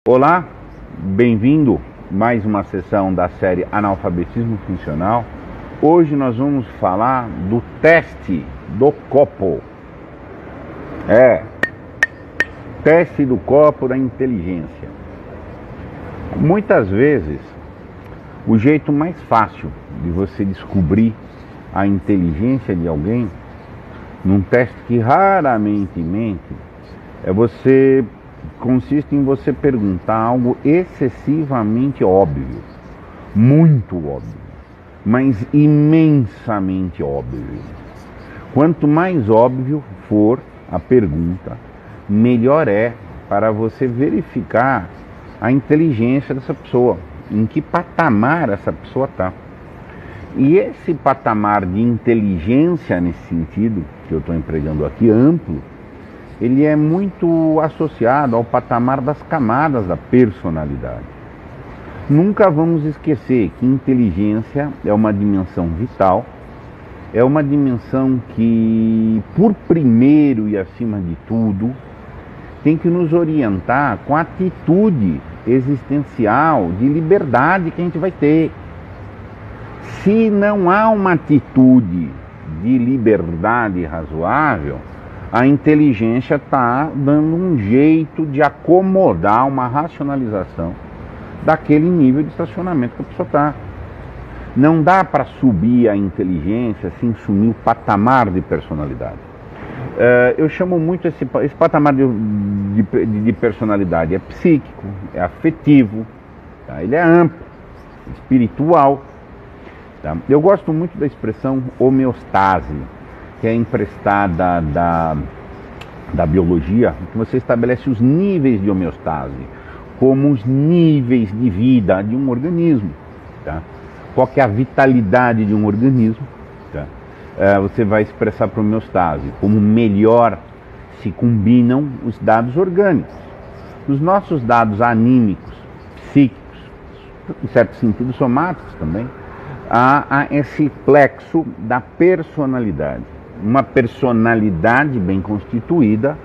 Olá, bem-vindo a mais uma sessão da série Analfabetismo Funcional. Hoje nós vamos falar do teste do copo. Teste do copo da inteligência. Muitas vezes, o jeito mais fácil de você descobrir a inteligência de alguém, num teste que raramente mente, consiste em você perguntar algo excessivamente óbvio, muito óbvio, mas imensamente óbvio. Quanto mais óbvio for a pergunta, melhor é para você verificar a inteligência dessa pessoa, em que patamar essa pessoa está. E esse patamar de inteligência, nesse sentido que eu estou empregando aqui, amplo, ele é muito associado ao patamar das camadas da personalidade. Nunca vamos esquecer que inteligência é uma dimensão vital, é uma dimensão que, por primeiro e acima de tudo, tem que nos orientar com a atitude existencial de liberdade que a gente vai ter. Se não há uma atitude de liberdade razoável, a inteligência está dando um jeito de acomodar uma racionalização daquele nível de estacionamento que a pessoa está. Não dá para subir a inteligência sem sumir o patamar de personalidade. Eu chamo muito esse patamar de personalidade, é psíquico, é afetivo, tá? Ele é amplo, espiritual. Tá? Eu gosto muito da expressão homeostase, que é emprestada da biologia, que você estabelece os níveis de homeostase, como os níveis de vida de um organismo. Tá? Qual que é a vitalidade de um organismo? Tá? Você vai expressar para a homeostase, como melhor se combinam os dados orgânicos. Os nossos dados anímicos, psíquicos, em certo sentido somáticos também, há esse plexo da personalidade. Uma personalidade bem constituída,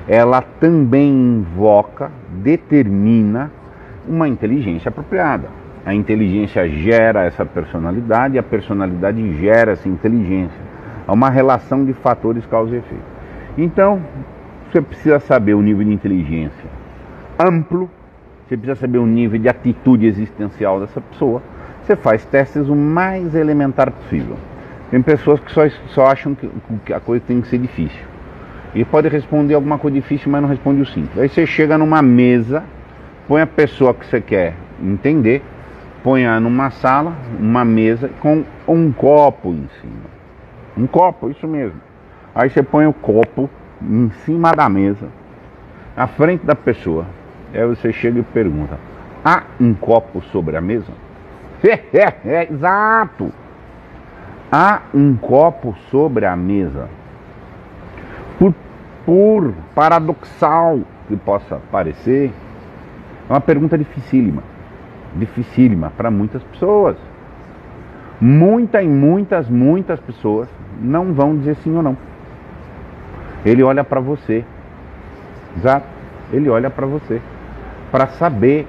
ela também invoca, determina uma inteligência apropriada. A inteligência gera essa personalidade e a personalidade gera essa inteligência. Há uma relação de fatores causa e efeito. Então, você precisa saber o nível de inteligência amplo, você precisa saber o nível de atitude existencial dessa pessoa. Você faz testes o mais elementar possível. Tem pessoas que só acham que a coisa tem que ser difícil. E pode responder alguma coisa difícil, mas não responde o simples. Aí você chega numa mesa, põe a pessoa que você quer entender, põe-a numa sala, uma mesa, com um copo em cima. Um copo, isso mesmo. Aí você põe o copo em cima da mesa, na frente da pessoa. Aí você chega e pergunta: há um copo sobre a mesa? Exato! Há um copo sobre a mesa. Por paradoxal que possa parecer, é uma pergunta dificílima. Dificílima para muitas pessoas. Muitas pessoas não vão dizer sim ou não. Ele olha para você. Exato. Ele olha para você. Para saber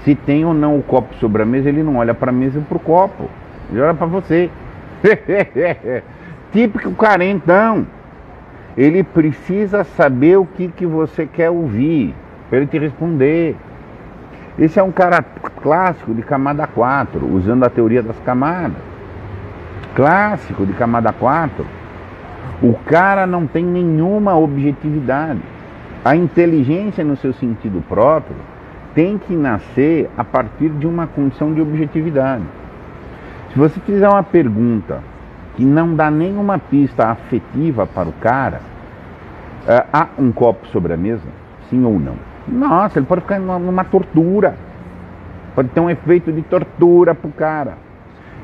se tem ou não o copo sobre a mesa. Ele não olha para a mesa e para o copo. Ele olha para você. Típico carentão. Ele precisa saber o que você quer ouvir para ele te responder. Esse é um cara clássico de camada 4, usando a teoria das camadas. Clássico de camada 4. O cara não tem nenhuma objetividade. A inteligência, no seu sentido próprio, tem que nascer a partir de uma condição de objetividade. Se você fizer uma pergunta que não dá nenhuma pista afetiva para o cara, há um copo sobre a mesa? Sim ou não? Nossa, ele pode ficar numa tortura. Pode ter um efeito de tortura para o cara.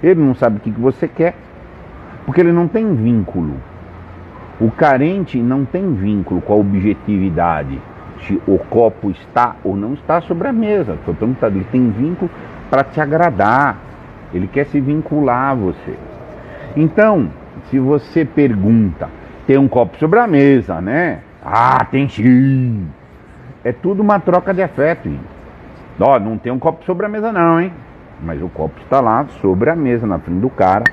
Ele não sabe o que você quer, porque ele não tem vínculo. O carente não tem vínculo com a objetividade. Se o copo está ou não está sobre a mesa. Foi perguntado, ele tem vínculo para te agradar. Ele quer se vincular a você. Então, se você pergunta, tem um copo sobre a mesa, né? Ah, tem sim. É tudo uma troca de afeto, gente. Ó, não tem um copo sobre a mesa não, hein? Mas o copo está lá sobre a mesa, na frente do cara.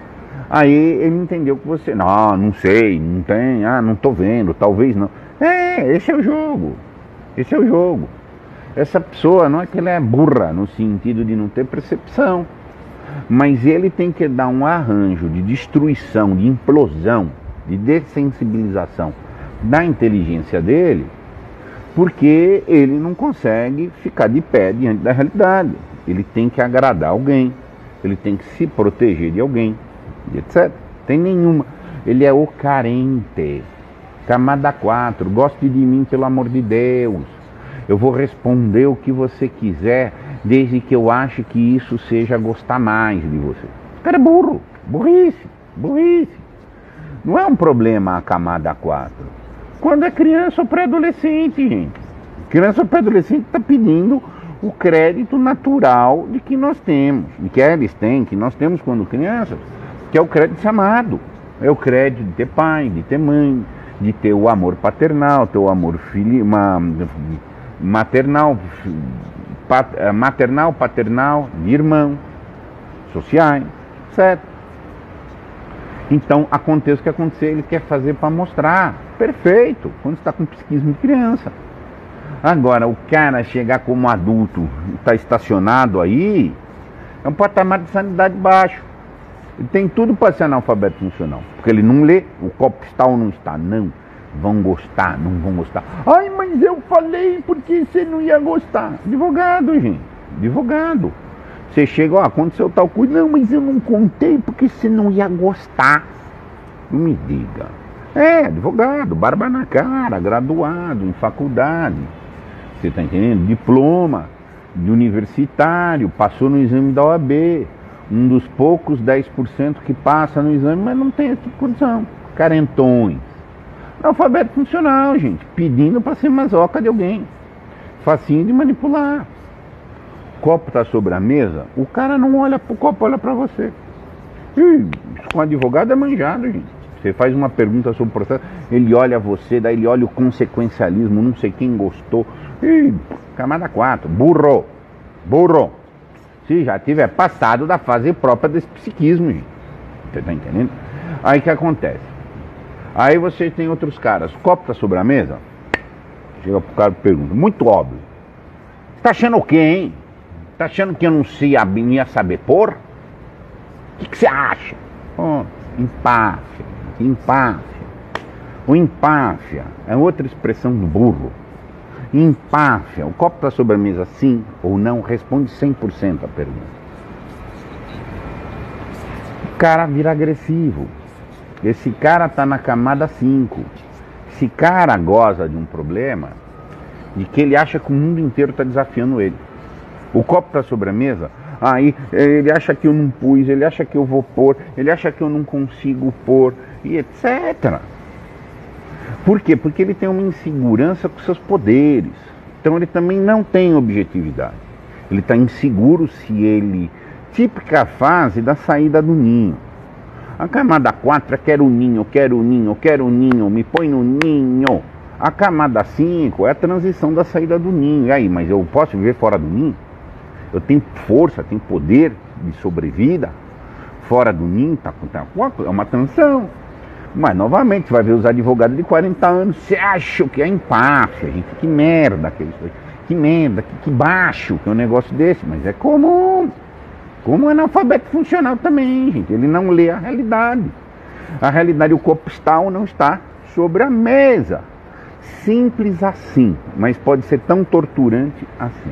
Aí ele entendeu que você... Não sei, não tem, não tô vendo, talvez não. Esse é o jogo. Esse é o jogo. Essa pessoa não é que ela é burra no sentido de não ter percepção, mas ele tem que dar um arranjo de destruição, de implosão, de dessensibilização da inteligência dele, porque ele não consegue ficar de pé diante da realidade. Ele tem que agradar alguém, ele tem que se proteger de alguém, etc. Tem nenhuma. Ele é o carente. Camada 4, goste de mim pelo amor de Deus. Eu vou responder o que você quiser, desde que eu ache que isso seja gostar mais de você. O cara é burro, burrice, burrice. Não é um problema a camada 4. Quando é criança ou pré-adolescente, gente. Criança ou pré-adolescente está pedindo o crédito natural de que nós temos, de que eles têm, que nós temos quando crianças, que é o crédito chamado. É o crédito de ter pai, de ter mãe, de ter o amor paternal, ter o amor maternal, paternal, de irmão, sociais, certo? Então, aconteça o que acontecer, ele quer fazer para mostrar. Perfeito, quando está com psiquismo de criança. Agora, o cara chegar como adulto, está estacionado aí, é um patamar de sanidade baixo. Ele tem tudo para ser analfabeto funcional, porque ele não lê, o copo está ou não está, não. Vão gostar, não vão gostar. Ai, mas eu falei porque você não ia gostar. Advogado, gente, advogado. Você chega, aconteceu tal coisa. Não, mas eu não contei porque você não ia gostar. Não me diga. Advogado, barba na cara, graduado em faculdade. Você está entendendo? Diploma de universitário, passou no exame da OAB. Um dos poucos 10% que passa no exame, mas não tem essa condição. Carentões. Alfabeto funcional, gente, pedindo para ser masoca de alguém. Facinho de manipular. O copo está sobre a mesa, o cara não olha pro copo, olha para você. Isso com advogado é manjado, gente. Você faz uma pergunta sobre o processo, ele olha você, daí ele olha o consequencialismo, não sei quem gostou. Camada 4, burro. Se já tiver passado da fase própria desse psiquismo, gente. Você tá entendendo? Aí o que acontece? Aí você tem outros caras, o copo tá sobre a mesa, chega pro cara e pergunta, muito óbvio. Você tá achando o quê, hein? Tá achando que eu não ia saber pôr? O que você acha? Empáfia. O empáfia é outra expressão do burro. Empáfia, o copo tá sobre a mesa sim ou não, responde 100% a pergunta. O cara vira agressivo. Esse cara está na camada 5. Esse cara goza de um problema de que ele acha que o mundo inteiro está desafiando ele. O copo está sobre a mesa, aí ele acha que eu não pus, ele acha que eu vou pôr, ele acha que eu não consigo pôr, e etc. Por quê? Porque ele tem uma insegurança com seus poderes. Então ele também não tem objetividade. Ele está inseguro se ele... Típica fase da saída do ninho. A camada 4 é quero ninho, me põe no ninho. A camada 5 é a transição da saída do ninho. E aí, mas eu posso viver fora do ninho? Eu tenho força, tenho poder de sobrevida? Fora do ninho, é uma transição. Mas, novamente, você vai ver os advogados de 40 anos, você acha que é empáfia, gente, que merda, que merda, que baixo que é um negócio desse, mas é comum. Como analfabeto funcional também, gente. Ele não lê a realidade. A realidade, o copo está ou não está sobre a mesa. Simples assim, mas pode ser tão torturante assim.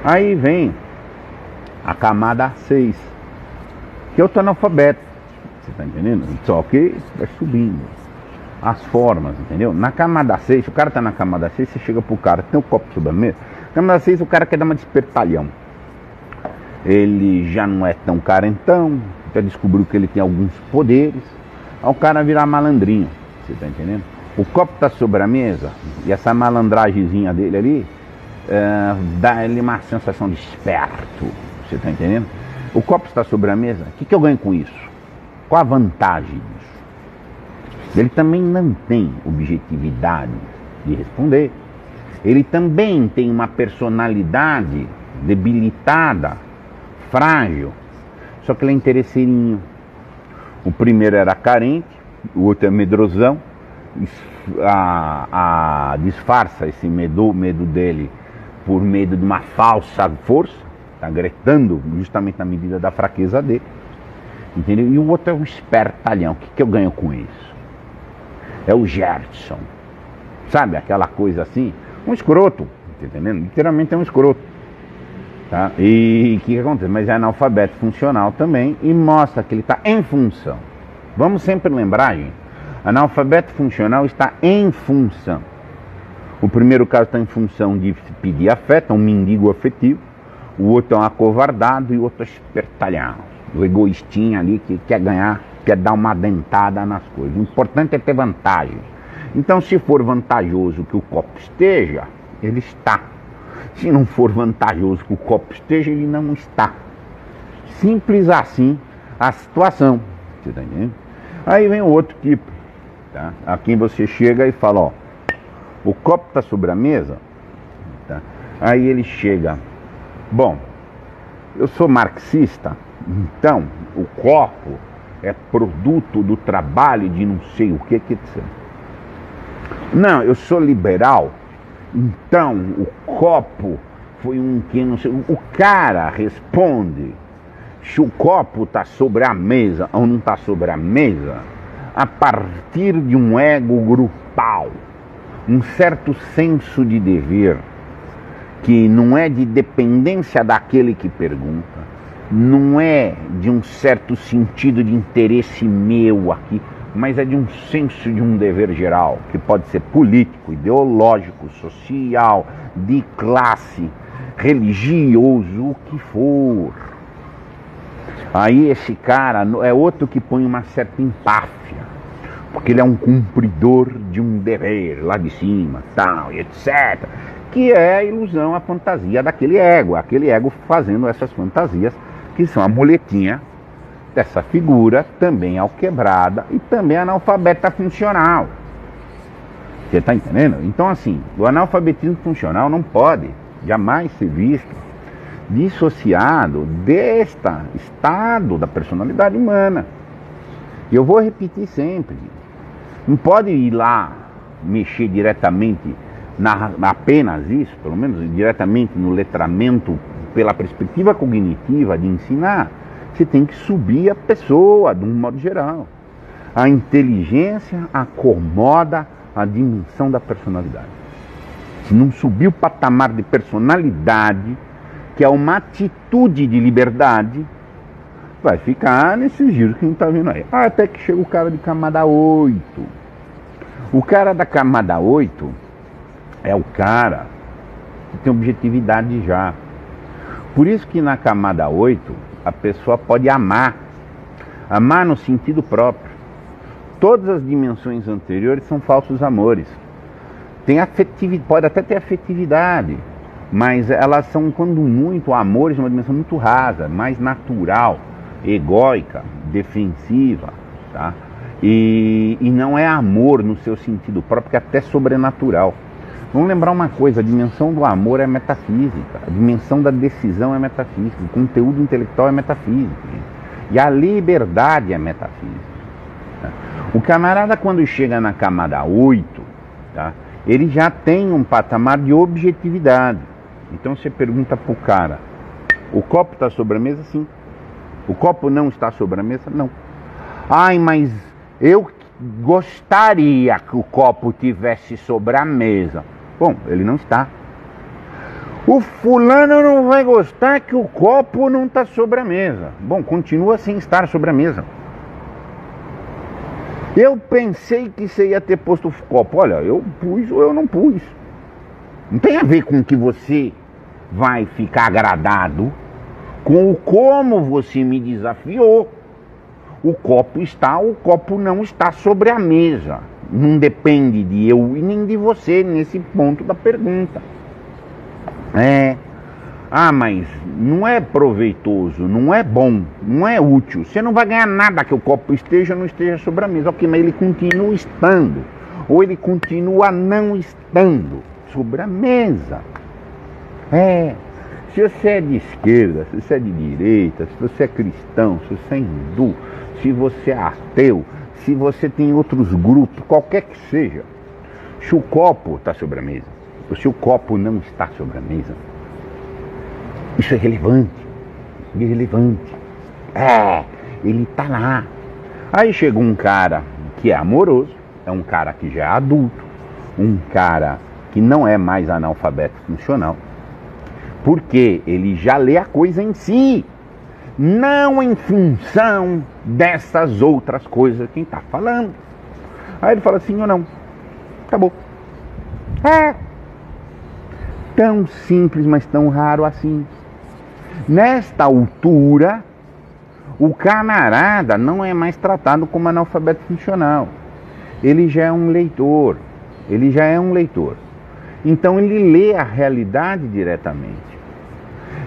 Aí vem a camada 6, que eu estou analfabeto. Você está entendendo? Só que vai subindo. As formas, entendeu? Na camada 6, se o cara está na camada 6, você chega pro cara, tem o copo sobre a mesa. Na camada 6, o cara quer dar uma despertalhão. Ele já não é tão carentão, já descobriu que ele tem alguns poderes, ao cara virar malandrinho, você tá entendendo? O copo tá sobre a mesa, e essa malandragemzinha dele ali, dá ele uma sensação de esperto, você tá entendendo? O copo está sobre a mesa, o que eu ganho com isso? Qual a vantagem disso? Ele também não tem objetividade de responder. ele também tem uma personalidade debilitada, frágil, só que ele é interesseirinho. O primeiro era carente, o outro é medrosão, disfarça esse medo dele por medo de uma falsa força, está gritando justamente na medida da fraqueza dele, entendeu? E o outro é um espertalhão. O que eu ganho com isso? É o Gerson, sabe, aquela coisa assim, um escroto, tá entendendo? Literalmente é um escroto, tá? E o que acontece? Mas é analfabeto funcional também e mostra que ele está em função. Vamos sempre lembrar, gente, analfabeto funcional está em função. O primeiro caso está em função de pedir afeto, é um mendigo afetivo. O outro é um acovardado e o outro é espertalhão, o egoístinho ali que quer ganhar, quer dar uma dentada nas coisas. O importante é ter vantagem. Então, se for vantajoso que o copo esteja, ele está. Se não for vantajoso que o copo esteja, ele não está. Simples assim a situação. Você está entendendo? Aí vem o outro tipo, tá? Aqui você chega e fala, ó, o copo está sobre a mesa, tá? Aí ele chega, bom, eu sou marxista, então o copo é produto do trabalho de não sei o que etc. Não, eu sou liberal, então o copo foi um que não sei. O cara responde se o copo está sobre a mesa ou não está sobre a mesa a partir de um ego grupal, um certo senso de dever, que não é de dependência daquele que pergunta, não é de um certo sentido de interesse meu aqui, mas é de um senso de um dever geral, que pode ser político, ideológico, social, de classe, religioso, o que for. Aí esse cara é outro que põe uma certa empáfia, porque ele é um cumpridor de um dever lá de cima, tal, e etc. Que é a ilusão, a fantasia daquele ego, aquele ego fazendo essas fantasias, que são a muletinha dessa figura, também alquebrada e também analfabeta funcional. Você está entendendo? Então, assim, o analfabetismo funcional não pode jamais ser visto dissociado deste estado da personalidade humana. E eu vou repetir sempre, não pode ir lá mexer diretamente apenas isso, pelo menos diretamente no letramento pela perspectiva cognitiva de ensinar. Você tem que subir a pessoa de um modo geral. A inteligência acomoda a dimensão da personalidade. Se não subir o patamar de personalidade, que é uma atitude de liberdade, vai ficar nesses giros que a gente está vendo aí. Até que chega o cara de camada 8. O cara da camada 8 é o cara que tem objetividade já. Por isso que na camada 8 a pessoa pode amar. Amar no sentido próprio. Todas as dimensões anteriores são falsos amores. Tem afetividade, pode até ter afetividade, mas elas são, quando muito, amores de uma dimensão muito rasa, mais natural, egóica, defensiva, tá? E não é amor no seu sentido próprio, que é até sobrenatural. Vamos lembrar uma coisa, a dimensão do amor é metafísica, a dimensão da decisão é metafísica, o conteúdo intelectual é metafísico, e a liberdade é metafísica. Tá? O camarada, quando chega na camada 8, tá? Ele já tem um patamar de objetividade. Então você pergunta pro cara, o copo está sobre a mesa? Sim. O copo não está sobre a mesa? Não. Ai, mas eu gostaria que o copo tivesse sobre a mesa. Bom, ele não está. O fulano não vai gostar que o copo não está sobre a mesa. Bom, continua sem estar sobre a mesa. Eu pensei que você ia ter posto o copo. Olha, eu pus ou eu não pus. Não tem a ver com o que você vai ficar agradado com o como você me desafiou. O copo está, o copo não está sobre a mesa. Não depende de eu e nem de você nesse ponto da pergunta. Mas não é proveitoso, não é bom, não é útil. Você não vai ganhar nada que o copo esteja ou não esteja sobre a mesa. Ok, mas ele continua estando. Ou ele continua não estando sobre a mesa. Se você é de esquerda, se você é de direita, se você é cristão, se você é hindu, se você é ateu, se você tem outros grupos, qualquer que seja, se o copo está sobre a mesa, ou se o copo não está sobre a mesa, isso é relevante. Irrelevante. Ele está lá. Aí chega um cara que é amoroso, é um cara que já é adulto, um cara que não é mais analfabeto funcional, porque ele já lê a coisa em si, não em função dessas outras coisas que está falando. Aí ele fala sim ou não. Acabou. Tão simples, mas tão raro assim. Nesta altura, o camarada não é mais tratado como analfabeto funcional. Ele já é um leitor. Então ele lê a realidade diretamente.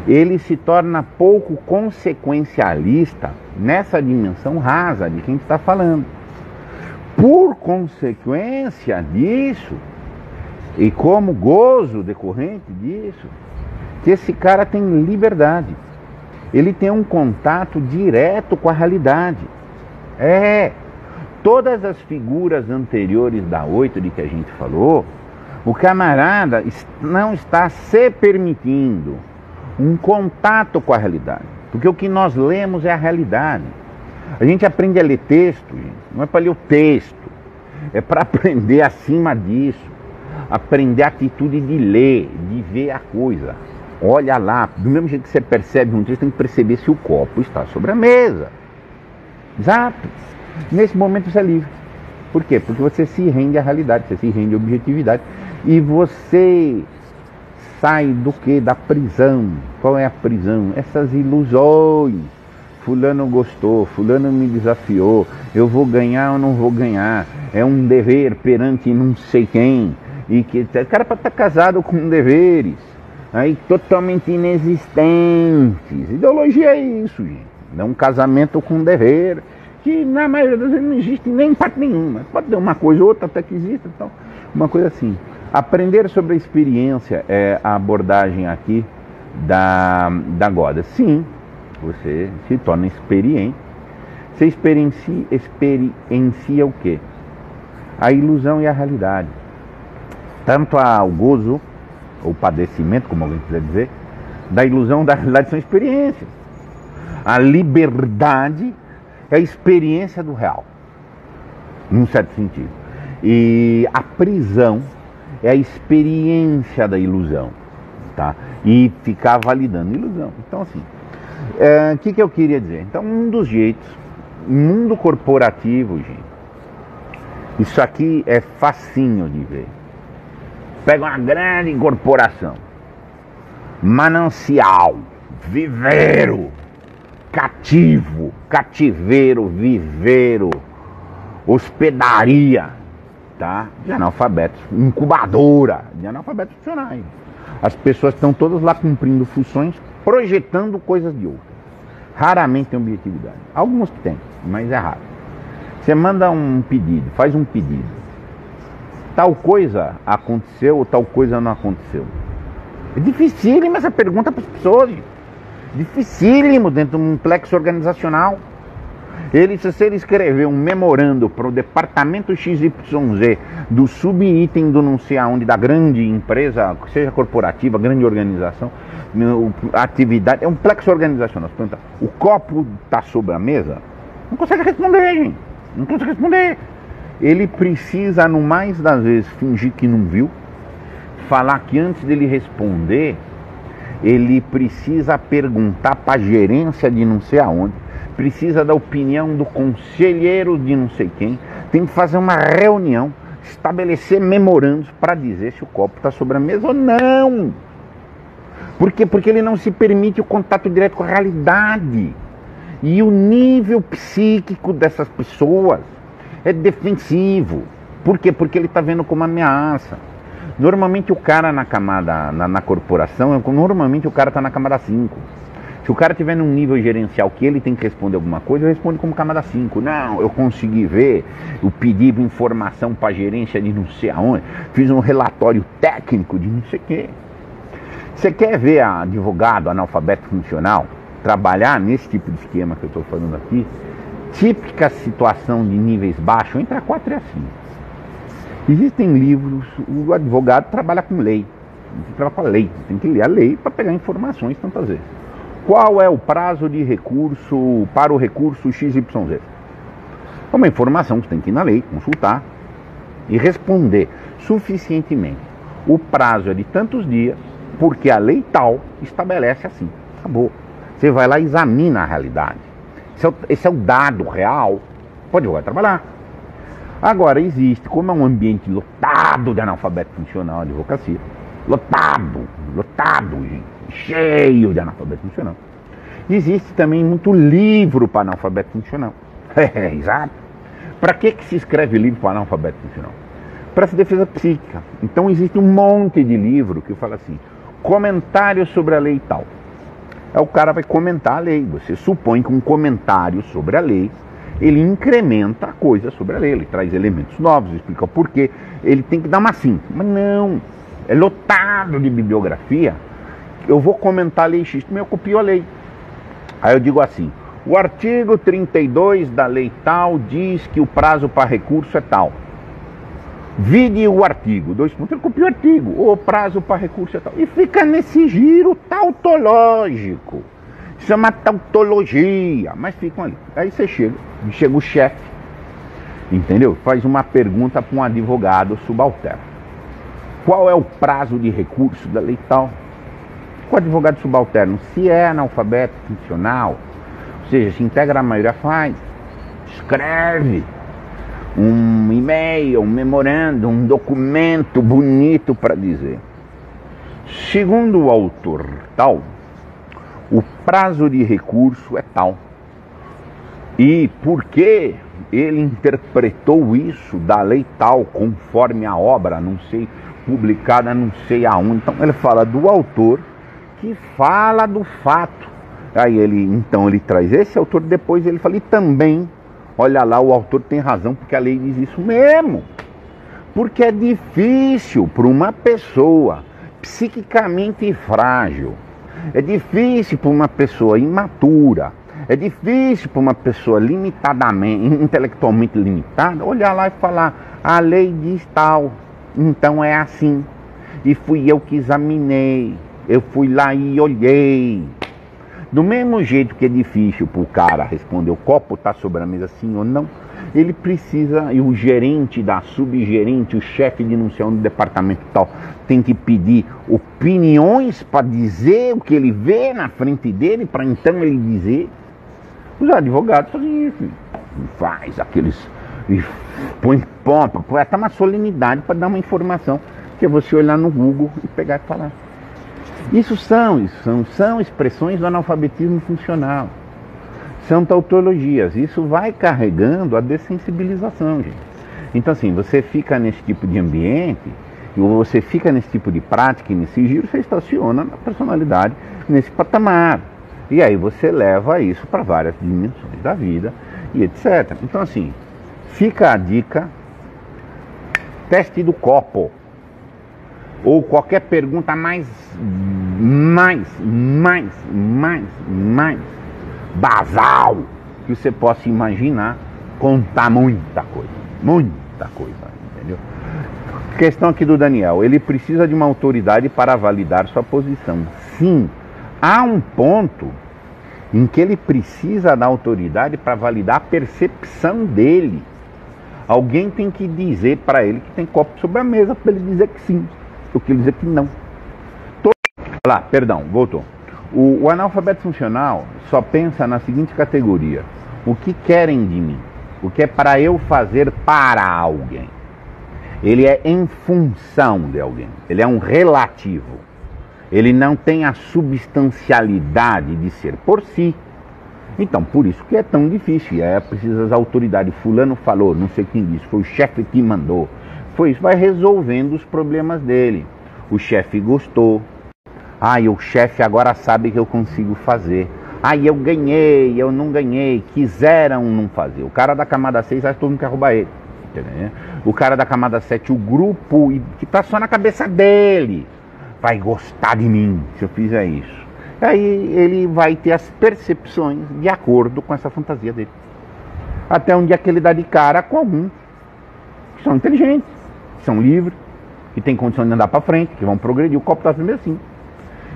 Ele se torna pouco consequencialista nessa dimensão rasa de quem está falando. Por consequência disso, e como gozo decorrente disso, que esse cara tem liberdade. Ele tem um contato direto com a realidade. Todas as figuras anteriores da 8 de que a gente falou, o camarada não está se permitindo um contato com a realidade. Porque o que nós lemos é a realidade. A gente aprende a ler texto, gente. Não é para ler o texto. É para aprender acima disso. Aprender a atitude de ler, de ver a coisa. Olha lá, do mesmo jeito que você percebe um texto, tem que perceber se o copo está sobre a mesa. Exato. Nesse momento você é livre. Por quê? Porque você se rende à realidade, você se rende à objetividade. E você sai do quê? Da prisão. Qual é a prisão? Essas ilusões. Fulano gostou, fulano me desafiou, eu vou ganhar ou não vou ganhar. É um dever perante não sei quem. E que o cara pode estar casado com deveres aí totalmente inexistentes. Ideologia é isso, gente. É um casamento com dever que na maioria das vezes não existe nem em parte nenhuma. Pode ter uma coisa ou outra até que exista, então, uma coisa assim. Aprender sobre a experiência é a abordagem aqui da Goda. Sim, você se torna experiente. Você experiencia o quê? A ilusão e a realidade. Tanto o gozo, ou padecimento, como alguém quiser dizer, da ilusão da realidade são experiências. A liberdade é a experiência do real, num certo sentido. E a prisão é a experiência da ilusão, tá? E ficar validando a ilusão. Então, assim, o que eu queria dizer? Então, um dos jeitos, mundo corporativo, gente, isso aqui é facinho de ver. Pega uma grande corporação, manancial, viveiro, cativo, cativeiro, viveiro, hospedaria, tá? De analfabetos, incubadora de analfabetos funcionais. As pessoas estão todas lá cumprindo funções, projetando coisas de outras. Raramente tem objetividade. Alguns que tem, mas é raro. Você manda um pedido, faz um pedido. Tal coisa aconteceu ou tal coisa não aconteceu. É dificílimo essa pergunta para as pessoas. Dificílimo dentro de um complexo organizacional. Se ele escrever um memorando para o departamento XYZ do subitem do não sei aonde, da grande empresa, seja corporativa, grande organização, atividade, é um complexo organizacional. O copo está sobre a mesa? Não consegue responder, gente. Não consegue responder. Ele precisa, no mais das vezes, fingir que não viu, falar que antes dele responder, ele precisa perguntar para a gerência de não sei aonde, precisa da opinião do conselheiro de não sei quem, tem que fazer uma reunião, estabelecer memorandos para dizer se o copo está sobre a mesa ou não. Por quê? Porque ele não se permite o contato direto com a realidade. E o nível psíquico dessas pessoas é defensivo. Por quê? Porque ele está vendo como ameaça. Normalmente o cara na camada, na corporação, normalmente o cara está na camada 5. Se o cara tiver num nível gerencial que ele tem que responder alguma coisa, eu respondo como camada 5. Não, eu consegui ver, eu pedi informação para a gerência de não sei aonde, fiz um relatório técnico de não sei o quê. Você quer ver advogado analfabeto funcional trabalhar nesse tipo de esquema que eu estou falando aqui? Típica situação de níveis baixos, entre a 4 e a 5. Existem livros, o advogado trabalha com lei, trabalha com a lei, tem que ler a lei para pegar informações tantas vezes. Qual é o prazo de recurso para o recurso XYZ? É uma informação que você tem que ir na lei, consultar e responder suficientemente. O prazo é de tantos dias, porque a lei tal estabelece assim. Acabou. Você vai lá e examina a realidade. Esse é o dado real. Pode jogar trabalhar. Agora, existe, como é um ambiente lotado de analfabeto funcional, de advocacia, lotado, gente, cheio de analfabeto funcional. Existe também muito livro para analfabeto funcional. Exato. Para que se escreve livro para analfabeto funcional? Para essa defesa psíquica. Então existe um monte de livro que fala assim, comentário sobre a lei tal. Aí o cara vai comentar a lei. Você supõe que um comentário sobre a lei, ele incrementa a coisa sobre a lei, ele traz elementos novos, explica o porquê. Ele tem que dar uma síntese. Mas não, é lotado de bibliografia. Eu vou comentar a lei X, eu copio a lei. Aí eu digo assim, o artigo 32 da lei tal diz que o prazo para recurso é tal. Vide o artigo, 2 pontos, eu copio o artigo, o prazo para recurso é tal. E fica nesse giro tautológico. Chama tautologia, mas ficam ali. Aí você chega o chefe, entendeu? Faz uma pergunta para um advogado subalterno. Qual é o prazo de recurso da lei tal? O advogado subalterno, se é analfabeto funcional, ou seja, se integra a maioria, faz, escreve um e-mail, um memorando, um documento bonito para dizer. Segundo o autor tal, o prazo de recurso é tal. E porque ele interpretou isso da lei tal, conforme a obra, não sei, publicada não sei aonde. Então ele fala do autor que fala do fato. Aí ele traz esse autor, depois ele fala, e também, olha lá, o autor tem razão, porque a lei diz isso mesmo. Porque é difícil para uma pessoa psiquicamente frágil, é difícil para uma pessoa imatura, é difícil para uma pessoa intelectualmente limitada, olhar lá e falar, a lei diz tal, então é assim. E fui eu que examinei, eu fui lá e olhei. Do mesmo jeito que é difícil para o cara responder o copo está sobre a mesa sim ou não, ele precisa, e o gerente da subgerente, o chefe de não sei onde, do departamento tal, tem que pedir opiniões para dizer o que ele vê na frente dele, para então ele dizer. Os advogados fazem isso, faz aqueles, e põe pompa, põe até uma solenidade para dar uma informação, que é você olhar no Google e pegar e falar. Isso são expressões do analfabetismo funcional. São tautologias. Isso vai carregando a dessensibilização, gente. Então, assim, você fica nesse tipo de ambiente, ou você fica nesse tipo de prática, nesse giro, você estaciona na personalidade nesse patamar. E aí você leva isso para várias dimensões da vida e etc. Então, assim, fica a dica, teste do copo. Ou qualquer pergunta mais basal que você possa imaginar, contar muita coisa, entendeu? Questão aqui do Daniel, ele precisa de uma autoridade para validar sua posição. Sim, há um ponto em que ele precisa da autoridade para validar a percepção dele. Alguém tem que dizer para ele que tem copo sobre a mesa para ele dizer que sim. Eu quero dizer que não. Voltou. O analfabeto funcional só pensa na seguinte categoria: o que querem de mim? O que é para eu fazer para alguém? Ele é em função de alguém. Ele é um relativo. Ele não tem a substancialidade de ser por si. Então, por isso que é tão difícil. É preciso das autoridades. Fulano falou, não sei quem disse, foi o chefe que mandou. Foi isso, vai resolvendo os problemas dele. O chefe gostou, Ai, o chefe agora sabe que eu consigo fazer. Ai, eu ganhei, eu não ganhei. Quiseram não fazer. O cara da camada 6 acha que todo mundo quer roubar ele. Entendeu? O cara da camada 7, o grupo que tá só na cabeça dele, vai gostar de mim se eu fizer isso. Aí ele vai ter as percepções de acordo com essa fantasia dele. Até um dia que ele dá de cara com alguns que são inteligentes, que são livres, que têm condição de andar para frente, que vão progredir. O copo tá sempre assim.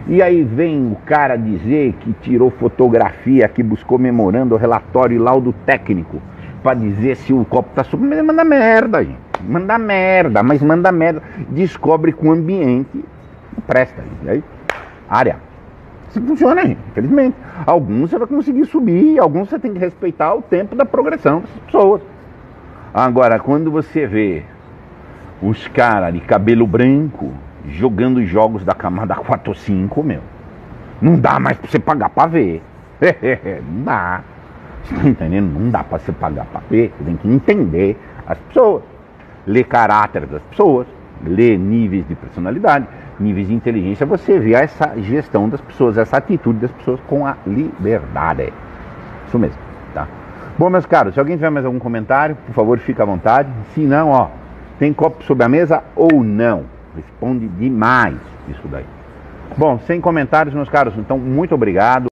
E aí vem o cara dizer que tirou fotografia, que buscou memorando, relatório e laudo técnico para dizer se o copo tá subindo. Mas manda merda, gente. Manda merda, mas manda merda. Descobre que o ambiente não presta, gente. E aí, área. Assim funciona, gente, infelizmente. Alguns você vai conseguir subir, alguns você tem que respeitar o tempo da progressão das pessoas. Agora, quando você vê os caras de cabelo branco jogando jogos da camada 4 ou 5, meu, não dá mais pra você pagar pra ver. Não dá. Você tá entendendo? Não dá pra você pagar pra ver. Você tem que entender as pessoas, ler caráter das pessoas, ler níveis de personalidade, níveis de inteligência. Você vê essa gestão das pessoas, essa atitude das pessoas com a liberdade. Isso mesmo, tá? Bom, meus caros, se alguém tiver mais algum comentário, por favor, fique à vontade. Se não, ó, tem copo sobre a mesa ou não? Responde demais isso daí. Bom, sem comentários, meus caros, então muito obrigado.